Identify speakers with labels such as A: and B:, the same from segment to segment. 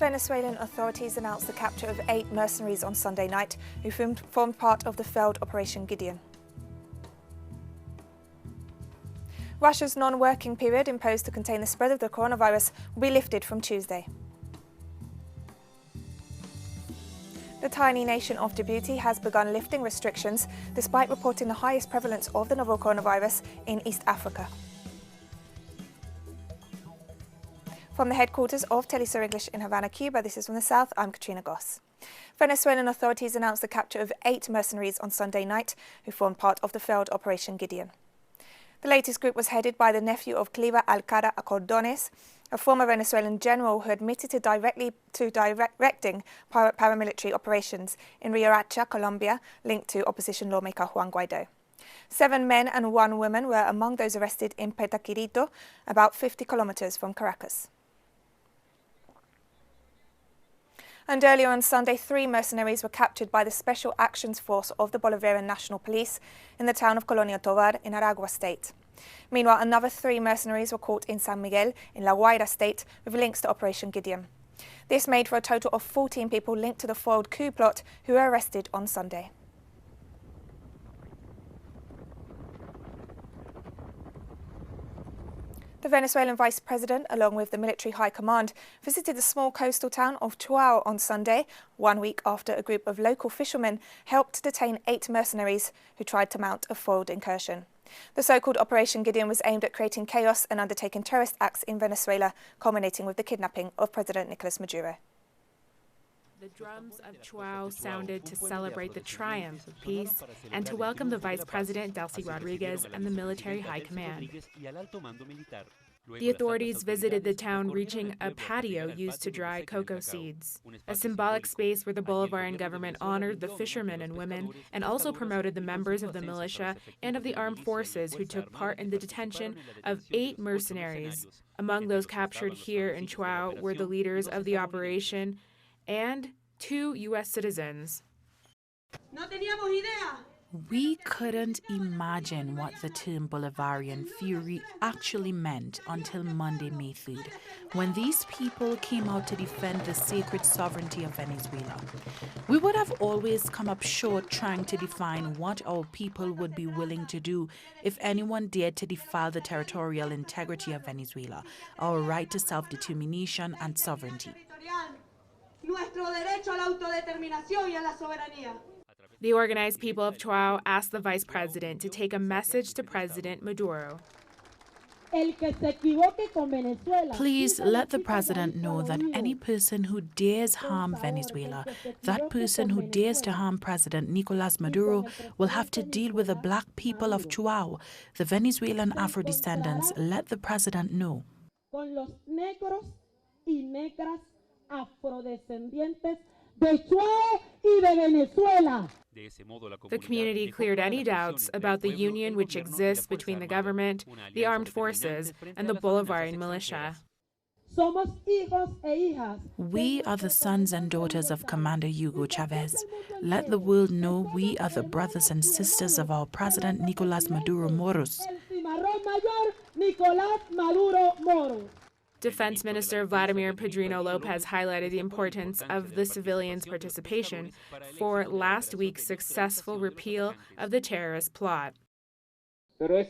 A: Venezuelan authorities announced the capture of 8 mercenaries on Sunday night who formed part of the failed Operation Gideon. Russia's non-working period imposed to contain the spread of the coronavirus will be lifted from Tuesday. The tiny nation of Djibouti has begun lifting restrictions despite reporting the highest prevalence of the novel coronavirus in East Africa. From the headquarters of Telesur English in Havana, Cuba, this is From the South, I'm Katrina Goss. Venezuelan authorities announced the capture of 8 mercenaries on Sunday night who formed part of the failed Operation Gideon. The latest group was headed by the nephew of Cliva Alcara Acordones, a former Venezuelan general who admitted to directing paramilitary operations in Riohacha, Colombia, linked to opposition lawmaker Juan Guaido. 7 men and 1 woman were among those arrested in Petaquirito, about 50 kilometers from Caracas. And earlier on Sunday, 3 mercenaries were captured by the Special Actions Force of the Bolivarian National Police in the town of Colonia Tovar in Aragua State. Meanwhile, another 3 mercenaries were caught in San Miguel in La Guaira State with links to Operation Gideon. This made for a total of 14 people linked to the foiled coup plot who were arrested on Sunday. The Venezuelan vice president, along with the military high command, visited the small coastal town of Chuao on Sunday, 1 week after a group of local fishermen helped detain 8 mercenaries who tried to mount a foiled incursion. The so-called Operation Gideon was aimed at creating chaos and undertaking terrorist acts in Venezuela, culminating with the kidnapping of President Nicolas Maduro.
B: The drums of Chuao sounded to celebrate the triumph of peace and to welcome the Vice President Delcy Rodriguez and the military high command. The authorities visited the town, reaching a patio used to dry cocoa seeds, a symbolic space where the Bolivarian government honored the fishermen and women and also promoted the members of the militia and of the armed forces who took part in the detention of 8 mercenaries. Among those captured here in Chuao were the leaders of the operation and 2 U.S. citizens.
C: We couldn't imagine what the term Bolivarian fury actually meant until Monday, May 3rd, when these people came out to defend the sacred sovereignty of Venezuela. We would have always come up short trying to define what our people would be willing to do if anyone dared to defile the territorial integrity of Venezuela, our right to self-determination and sovereignty.
B: The organized people of Chuao asked the vice president to take a message to President Maduro.
C: Please let the president know that any person who dares harm Venezuela, that person who dares to harm President Nicolas Maduro, will have to deal with the black people of Chuao. The Venezuelan Afro-descendants let the president know.
D: Afrodescendientes de Chuao y de Venezuela.
B: The community cleared any doubts about the union which exists between the government, the armed forces, and the Bolivarian militia.
C: We are the sons and daughters of Commander Hugo Chavez. Let the world know we are the brothers and sisters of our President Nicolas Maduro Moros.
B: Defense Minister Vladimir Pedrino Lopez highlighted the importance of the civilians' participation for last week's successful repeal of the terrorist plot.
E: This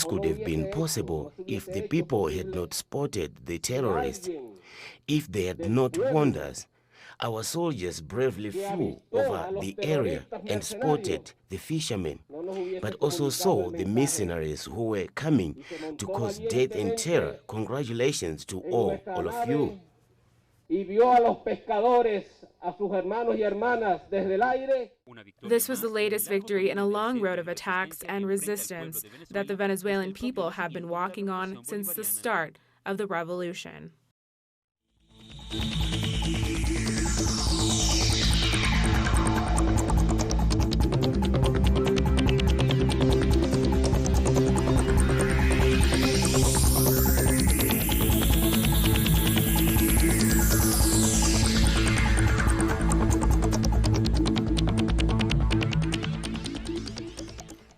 E: could have been possible if the people had not spotted the terrorists, if they had not warned us. Our soldiers bravely flew over the area and spotted the fishermen, but also saw the mercenaries who were coming to cause death and terror. Congratulations to all of you.
B: This was the latest victory in a long road of attacks and resistance that the Venezuelan people have been walking on since the start of the revolution.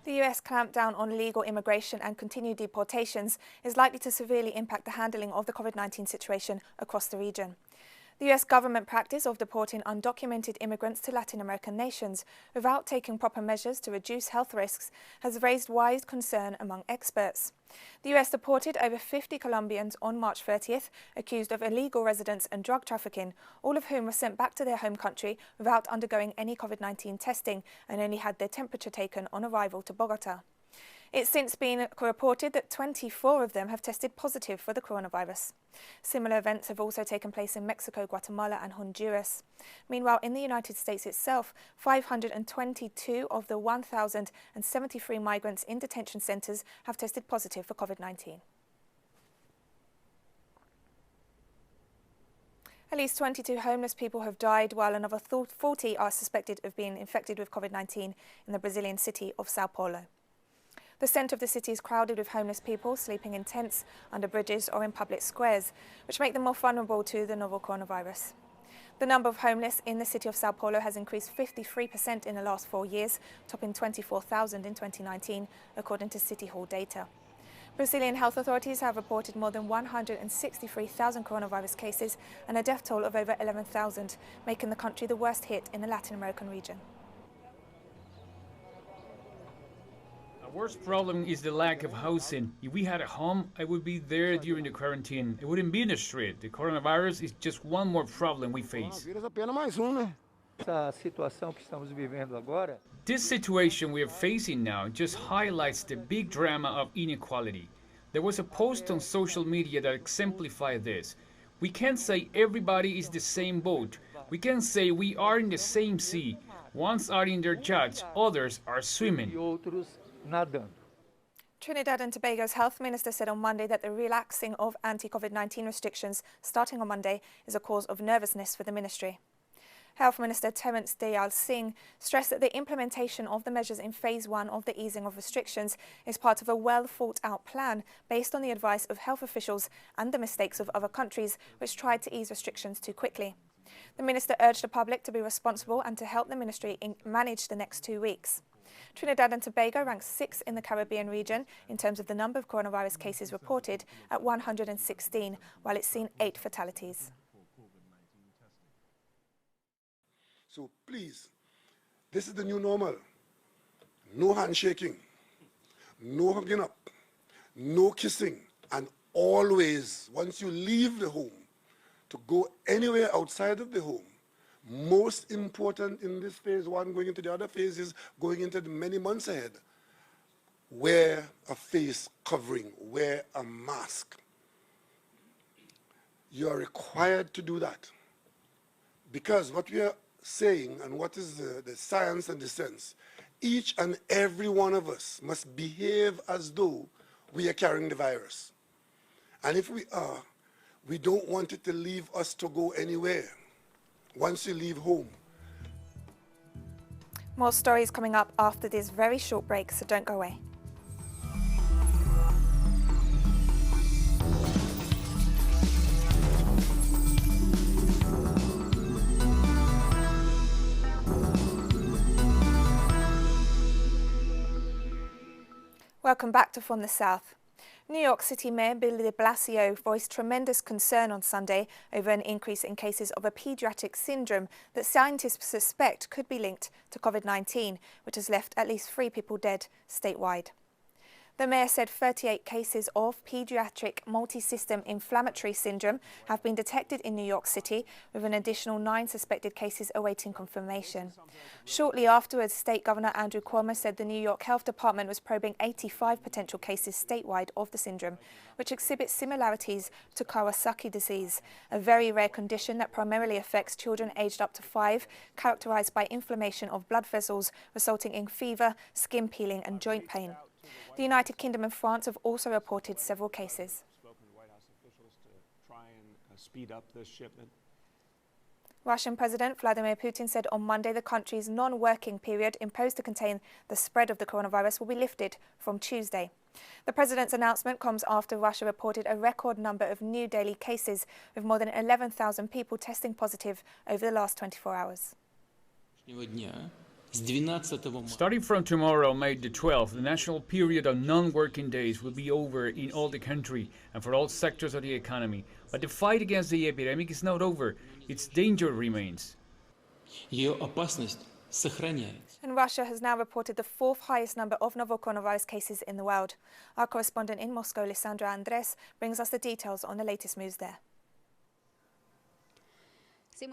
A: The The US clampdown on illegal immigration and continued deportations is likely to severely impact the handling of the COVID-19 situation across the region. The US government practice of deporting undocumented immigrants to Latin American nations without taking proper measures to reduce health risks has raised wide concern among experts. The US deported over 50 Colombians on March 30th, accused of illegal residence and drug trafficking, all of whom were sent back to their home country without undergoing any COVID-19 testing and only had their temperature taken on arrival to Bogota. It's since been reported that 24 of them have tested positive for the coronavirus. Similar events have also taken place in Mexico, Guatemala and Honduras. Meanwhile, in the United States itself, 522 of the 1,073 migrants in detention centres have tested positive for COVID-19. At least 22 homeless people have died, while another 40 are suspected of being infected with COVID-19 in the Brazilian city of Sao Paulo. The centre of the city is crowded with homeless people sleeping in tents, under bridges or in public squares, which make them more vulnerable to the novel coronavirus. The number of homeless in the city of Sao Paulo has increased 53% in the last 4 years, topping 24,000 in 2019, according to City Hall data. Brazilian health authorities have reported more than 163,000 coronavirus cases and a death toll of over 11,000, making the country the worst hit in the Latin American region.
F: The worst problem is the lack of housing. If we had a home, I would be there during the quarantine. I wouldn't be in the street. The coronavirus is just one more problem we face. This situation we are facing now just highlights the big drama of inequality. There was a post on social media that exemplified this. We can't say everybody is the same boat. We can't say we are in the same sea. Ones are in their yachts, others are swimming.
A: Trinidad and Tobago's health minister said on Monday that the relaxing of anti-COVID-19 restrictions starting on Monday is a cause of nervousness for the ministry. Health Minister Terence Dayal Singh stressed that the implementation of the measures in Phase 1 of the easing of restrictions is part of a well-thought-out plan based on the advice of health officials and the mistakes of other countries which tried to ease restrictions too quickly. The minister urged the public to be responsible and to help the ministry manage the next 2 weeks. Trinidad and Tobago ranks 6th in the Caribbean region in terms of the number of coronavirus cases reported at 116, while it's seen 8 fatalities.
G: So please, this is the new normal. No handshaking, no hugging up, no kissing, and always, once you leave the home, to go anywhere outside of the home. Most important in this phase 1, going into the other phases, going into the many months ahead, wear a face covering, wear a mask. You are required to do that. Because what we are saying, and what is the science and the sense, each and every one of us must behave as though we are carrying the virus. And if we are, we don't want it to leave us to go anywhere once you leave home.
A: More stories coming up after this very short break, so don't go away. Welcome back to From the South. New York City Mayor Bill de Blasio voiced tremendous concern on Sunday over an increase in cases of a pediatric syndrome that scientists suspect could be linked to COVID-19, which has left at least 3 people dead statewide. The mayor said 38 cases of pediatric multi-system inflammatory syndrome have been detected in New York City, with an additional 9 suspected cases awaiting confirmation. Shortly afterwards, State Governor Andrew Cuomo said the New York Health Department was probing 85 potential cases statewide of the syndrome, which exhibits similarities to Kawasaki disease, a very rare condition that primarily affects children aged up to 5, characterized by inflammation of blood vessels, resulting in fever, skin peeling and joint pain. The United Kingdom and France have also reported several cases. Russian President Vladimir Putin said on Monday the country's non-working period imposed to contain the spread of the coronavirus will be lifted from Tuesday. The president's announcement comes after Russia reported a record number of new daily cases, with more than 11,000 people testing positive over the last 24 hours.
F: Starting from tomorrow, May the 12th, the national period of non-working days will be over in all the country and for all sectors of the economy. But the fight against the epidemic is not over. Its danger remains.
A: And Russia has now reported the fourth highest number of novel coronavirus cases in the world. Our correspondent in Moscow, Lissandra Andres, brings us the details on the latest moves there.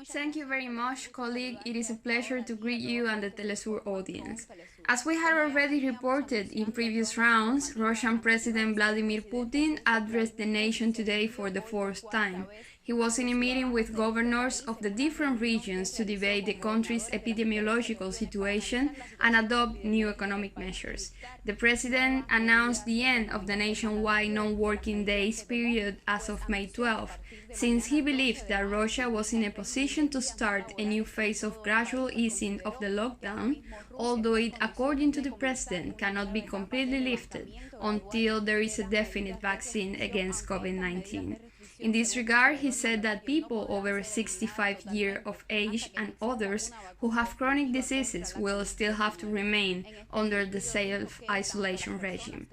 H: Thank you very much, colleague. It is a pleasure to greet you and the Telesur audience. As we had already reported in previous rounds, Russian President Vladimir Putin addressed the nation today for the fourth time. He was in a meeting with governors of the different regions to debate the country's epidemiological situation and adopt new economic measures. The president announced the end of the nationwide non-working days period as of May 12, since he believed that Russia was in a position to start a new phase of gradual easing of the lockdown, although it, according to the president, cannot be completely lifted until there is a definite vaccine against COVID-19. In this regard, he said that people over 65 years of age and others who have chronic diseases will still have to remain under the self-isolation regime.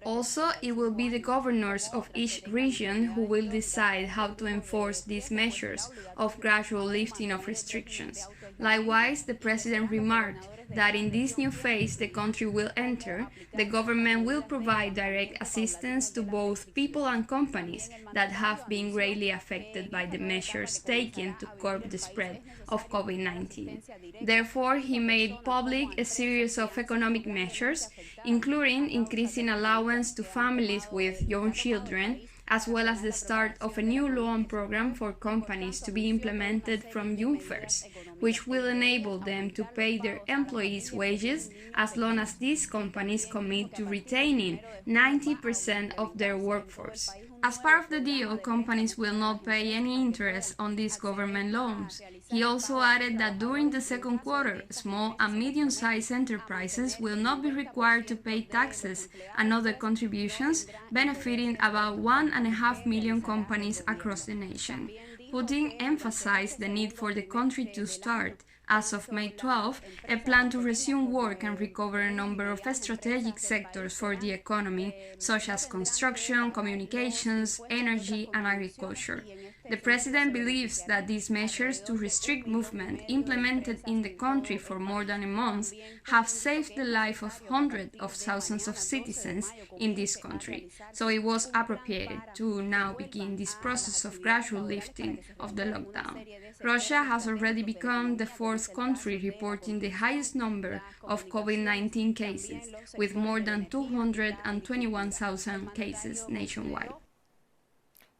H: Also, it will be the governors of each region who will decide how to enforce these measures of gradual lifting of restrictions. Likewise, the president remarked that in this new phase the country will enter, the government will provide direct assistance to both people and companies that have been greatly affected by the measures taken to curb the spread of COVID-19. Therefore, he made public a series of economic measures, including increasing allowance to families with young children, as well as the start of a new loan program for companies to be implemented from June 1st, which will enable them to pay their employees' wages as long as these companies commit to retaining 90% of their workforce. As part of the deal, companies will not pay any interest on these government loans. He also added that during the second quarter, small and medium-sized enterprises will not be required to pay taxes and other contributions, benefiting about 1.5 million companies across the nation. Putin emphasized the need for the country to start, as of May 12, a plan to resume work and recover a number of strategic sectors for the economy, such as construction, communications, energy, and agriculture. The president believes that these measures to restrict movement implemented in the country for more than a month have saved the life of hundreds of thousands of citizens in this country, so it was appropriate to now begin this process of gradual lifting of the lockdown. Russia has already become the fourth country reporting the highest number of COVID-19 cases, with more than 221,000 cases nationwide.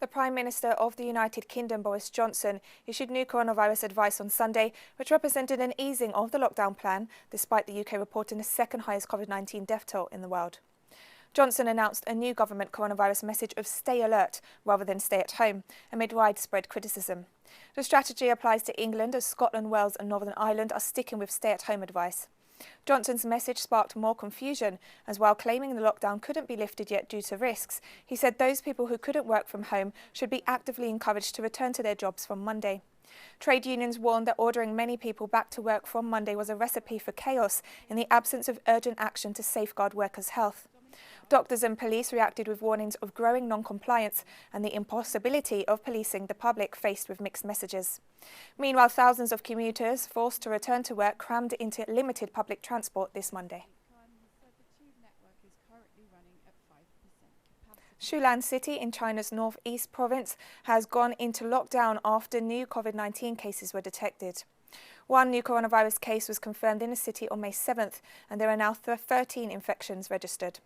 A: The Prime Minister of the United Kingdom, Boris Johnson, issued new coronavirus advice on Sunday, which represented an easing of the lockdown plan, despite the UK reporting the second highest COVID-19 death toll in the world. Johnson announced a new government coronavirus message of stay alert rather than stay at home, amid widespread criticism. The strategy applies to England as Scotland, Wales and Northern Ireland are sticking with stay-at-home advice. Johnson's message sparked more confusion, as while claiming the lockdown couldn't be lifted yet due to risks, he said those people who couldn't work from home should be actively encouraged to return to their jobs from Monday. Trade unions warned that ordering many people back to work from Monday was a recipe for chaos in the absence of urgent action to safeguard workers' health. Doctors and police reacted with warnings of growing non-compliance and the impossibility of policing the public faced with mixed messages. Meanwhile, thousands of commuters forced to return to work crammed into limited public transport this Monday. Shulan City in China's northeast province has gone into lockdown after new COVID-19 cases were detected. One new coronavirus case was confirmed in the city on May 7th, and there are now 13 infections registered.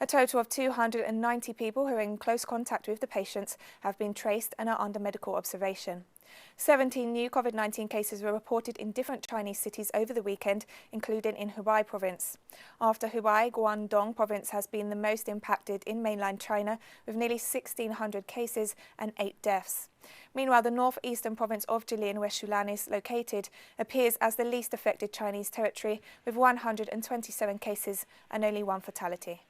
A: A total of 290 people who are in close contact with the patients have been traced and are under medical observation. 17 new COVID-19 cases were reported in different Chinese cities over the weekend, including in Hubei province. After Hubei, Guangdong province has been the most impacted in mainland China, with nearly 1,600 cases and 8 deaths. Meanwhile, the northeastern province of Jilin, where Shulan is located, appears as the least affected Chinese territory, with 127 cases and only 1 fatality.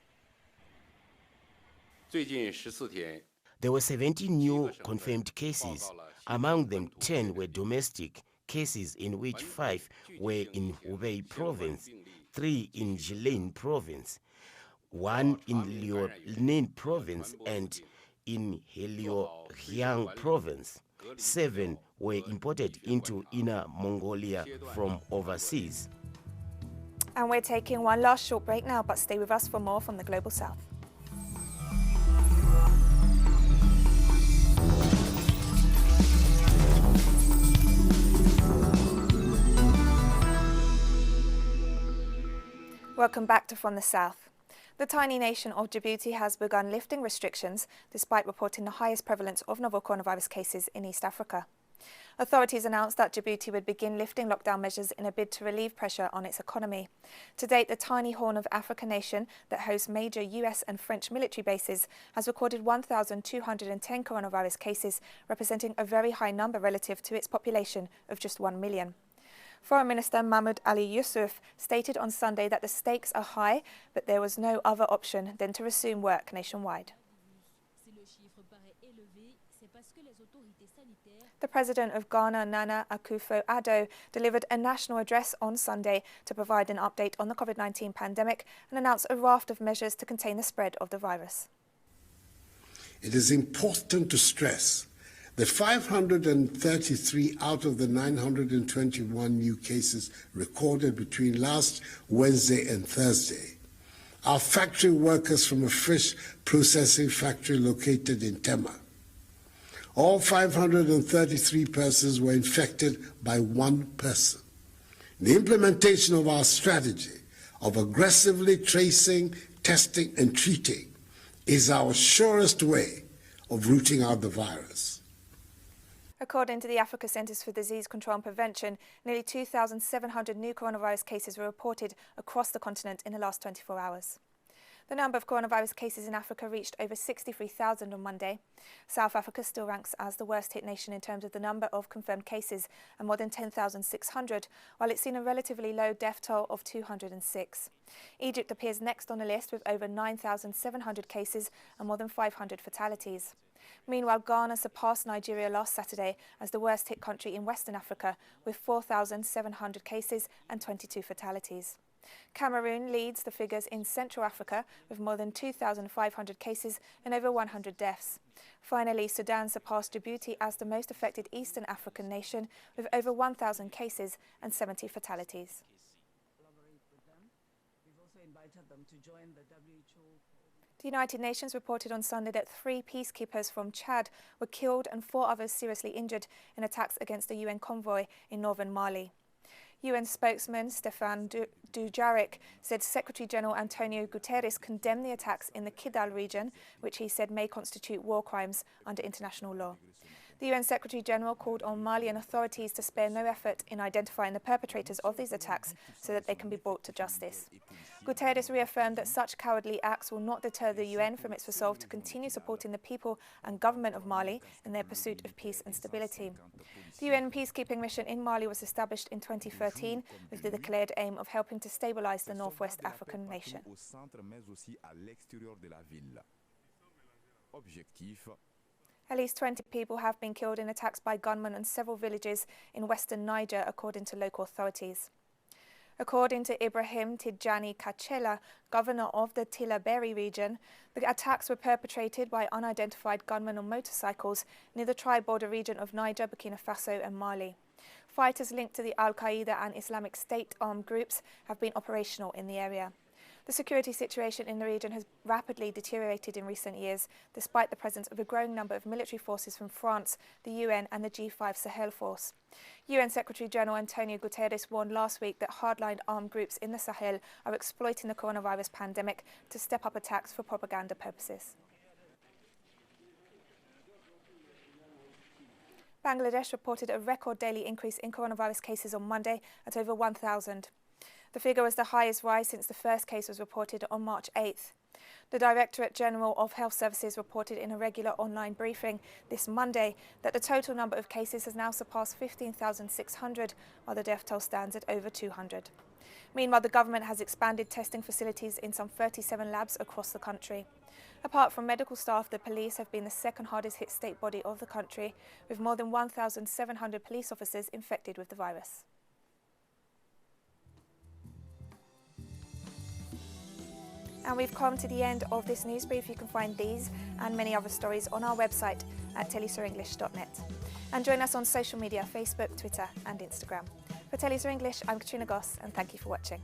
E: There were 17 new confirmed cases. Among them, 10 were domestic cases, in which 5 were in Hubei province, 3 in Jilin province, 1 in Liaoning province, and in Heilongjiang province. 7 were imported into Inner Mongolia from overseas.
A: And we're taking one last short break now, but stay with us for more from the Global South. Welcome back to From the South. The tiny nation of Djibouti has begun lifting restrictions despite reporting the highest prevalence of novel coronavirus cases in East Africa. Authorities announced that Djibouti would begin lifting lockdown measures in a bid to relieve pressure on its economy. To date, the tiny Horn of Africa nation that hosts major US and French military bases has recorded 1,210 coronavirus cases, representing a very high number relative to its population of just 1 million. Foreign Minister Mahmoud Ali Yusuf stated on Sunday that the stakes are high, but there was no other option than to resume work nationwide. The president of Ghana, Nana Akufo-Addo, delivered a national address on Sunday to provide an update on the COVID-19 pandemic and announce a raft of measures to contain the spread of the virus.
I: It is important to stress that 533 out of the 921 new cases recorded between last Wednesday and Thursday are factory workers from a fish processing factory located in Tema. All 533 persons were infected by one person. The implementation of our strategy of aggressively tracing, testing, and treating is our surest way of rooting out the virus.
A: According to the Africa Centers for Disease Control and Prevention, nearly 2,700 new coronavirus cases were reported across the continent in the last 24 hours. The number of coronavirus cases in Africa reached over 63,000 on Monday. South Africa still ranks as the worst-hit nation in terms of the number of confirmed cases, and more than 10,600, while it's seen a relatively low death toll of 206. Egypt appears next on the list with over 9,700 cases and more than 500 fatalities. Meanwhile, Ghana surpassed Nigeria last Saturday as the worst-hit country in Western Africa, with 4,700 cases and 22 fatalities. Cameroon leads the figures in Central Africa with more than 2,500 cases and over 100 deaths. Finally, Sudan surpassed Djibouti as the most affected Eastern African nation with over 1,000 cases and 70 fatalities. The United Nations reported on Sunday that 3 peacekeepers from Chad were killed and 4 others seriously injured in attacks against a UN convoy in northern Mali. UN spokesman Stefan Dujarric said Secretary-General Antonio Guterres condemned the attacks in the Kidal region, which he said may constitute war crimes under international law. The UN Secretary-General called on Malian authorities to spare no effort in identifying the perpetrators of these attacks so that they can be brought to justice. Guterres reaffirmed that such cowardly acts will not deter the UN from its resolve to continue supporting the people and government of Mali in their pursuit of peace and stability. The UN peacekeeping mission in Mali was established in 2013 with the declared aim of helping to stabilize the Northwest African nation. At least 20 people have been killed in attacks by gunmen on several villages in western Niger, according to local authorities. According to Ibrahim Tijani Kachela, governor of the Tillaberi region, the attacks were perpetrated by unidentified gunmen on motorcycles near the tri-border region of Niger, Burkina Faso and Mali. Fighters linked to the Al-Qaeda and Islamic State armed groups have been operational in the area. The security situation in the region has rapidly deteriorated in recent years, despite the presence of a growing number of military forces from France, the UN and the G5 Sahel force. UN Secretary-General Antonio Guterres warned last week that hardline armed groups in the Sahel are exploiting the coronavirus pandemic to step up attacks for propaganda purposes. Bangladesh reported a record daily increase in coronavirus cases on Monday at over 1,000. The figure was the highest rise since the first case was reported on March 8th. The Directorate General of Health Services reported in a regular online briefing this Monday that the total number of cases has now surpassed 15,600, while the death toll stands at over 200. Meanwhile, the government has expanded testing facilities in some 37 labs across the country. Apart from medical staff, the police have been the second hardest hit state body of the country, with more than 1,700 police officers infected with the virus. And we've come to the end of this news brief. You can find these and many other stories on our website at telesurenglish.net. And join us on social media, Facebook, Twitter and Instagram. For Telesur English, I'm Katrina Goss, and thank you for watching.